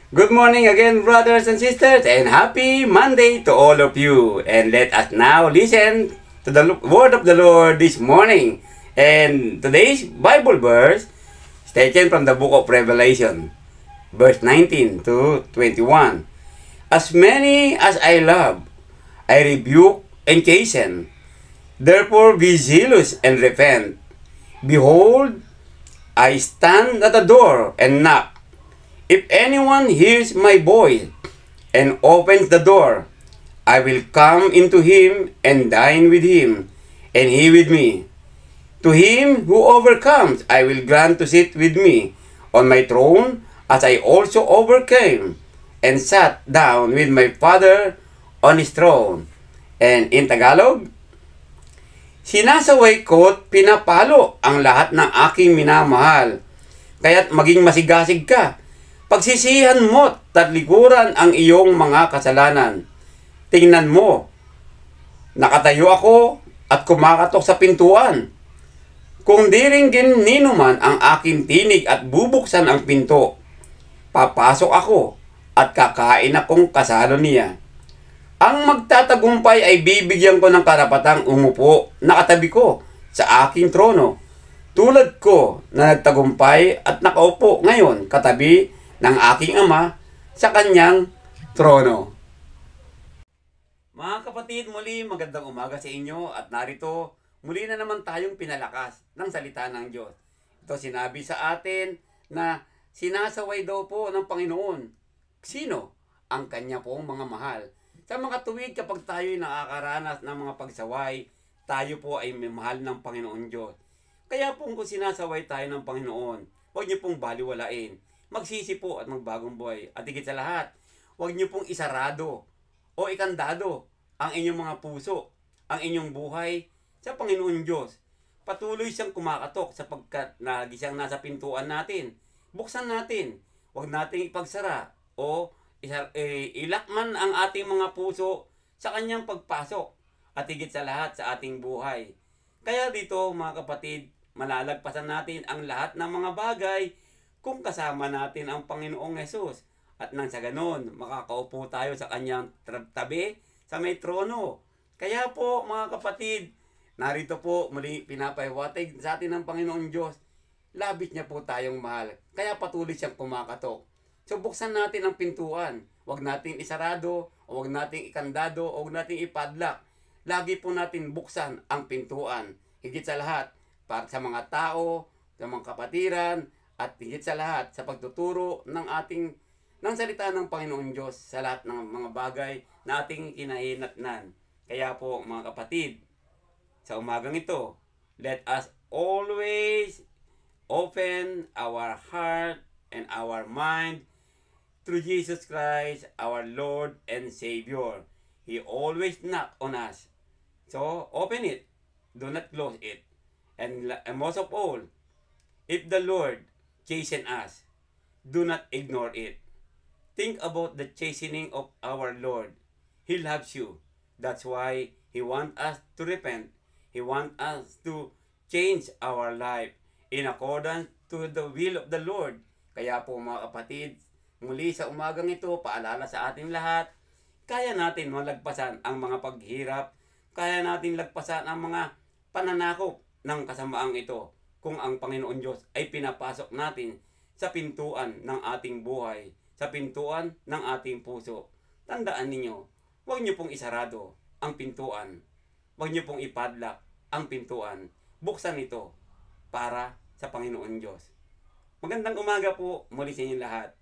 Good morning again, brothers and sisters, and happy Monday to all of you. And let us now listen to the word of the Lord this morning. And today's Bible verse is taken from the book of Revelation, verse 19 to 21. As many as I love, I rebuke and chasten. Therefore be zealous and repent. Behold, I stand at the door and knock. If anyone hears my voice and opens the door, I will come into him and dine with him, and he with me. To him who overcomes, I will grant to sit with me on my throne, as I also overcame and sat down with my Father on his throne. And in Tagalog, sinasaway ko't pinapalo ang lahat ng aking minamahal, kaya't maging masigasig ka. Pagsisihan mo't tatlikuran ang iyong mga kasalanan. Tingnan mo, nakatayo ako at kumakatok sa pintuan. Kung di rin ninuman ang aking tinig at bubuksan ang pinto, papasok ako at kakain akong kasalo niya. Ang magtatagumpay ay bibigyan ko ng karapatang umupo nakatabi ko sa aking trono, tulad ko na nagtagumpay at nakaupo ngayon katabi ng aking Ama sa kanyang trono. Mga kapatid, muli magandang umaga sa inyo at narito muli na naman tayong pinalakas ng salita ng Diyos. Ito sinabi sa atin na sinasaway daw po ng Panginoon. Sino? Ang kanya pong mga mahal. Sa mga tuwid kapag tayo'y nakakaranas ng mga pagsaway, tayo po ay may mahal ng Panginoon Diyos. Kaya po kung sinasaway tayo ng Panginoon, huwag niyo pong baliwalain. Magsisi po at magbagong buhay. At higit sa lahat, huwag niyo pong isarado o ikandado ang inyong mga puso, ang inyong buhay sa Panginoon Diyos. Patuloy siyang kumakatok sapagkat lagi siyang nasa pintuan natin. Buksan natin. Huwag nating ipagsara o ilakman ang ating mga puso sa kanyang pagpasok. At higit sa lahat sa ating buhay. Kaya dito mga kapatid, malalagpasan natin ang lahat ng mga bagay kung kasama natin ang Panginoong Hesus. At nang sa ganon, makakaupo tayo sa kanyang tabi sa may trono. Kaya po mga kapatid, narito po muli pinapahiwatig sa atin ng Panginoong Diyos. Labis niya po tayong mahal. Kaya patuloy siyang kumakatok. So buksan natin ang pintuan. Huwag natin isarado, o huwag natin ikandado, o huwag natin ipadlock. Lagi po natin buksan ang pintuan. Higit sa lahat, para sa mga tao, sa mga kapatiran, at higit sa lahat sa pagtuturo ng salita ng Panginoong Diyos sa lahat ng mga bagay na ating kinahinatnan. Kaya po mga kapatid, sa umagang ito, let us always open our heart and our mind through Jesus Christ, our Lord and Savior. He always knocks on us. So open it. Do not close it. And most of all, if the Lord chasten us, do not ignore it. Think about the chastening of our Lord. He loves you. That's why He wants us to repent. He wants us to change our life in accordance to the will of the Lord. Kaya po mga kapatid, muli sa umagang ito, paalala sa ating lahat, kaya natin malagpasan ang mga paghirap, kaya natin lagpasan ang mga pananakop ng kasamaang ito. Kung ang Panginoon Diyos ay pinapasok natin sa pintuan ng ating buhay, sa pintuan ng ating puso. Tandaan ninyo, huwag niyo pong isarado ang pintuan. Huwag niyo pong ipadlock ang pintuan. Buksan ito para sa Panginoon Diyos. Magandang umaga po muli sa inyo lahat.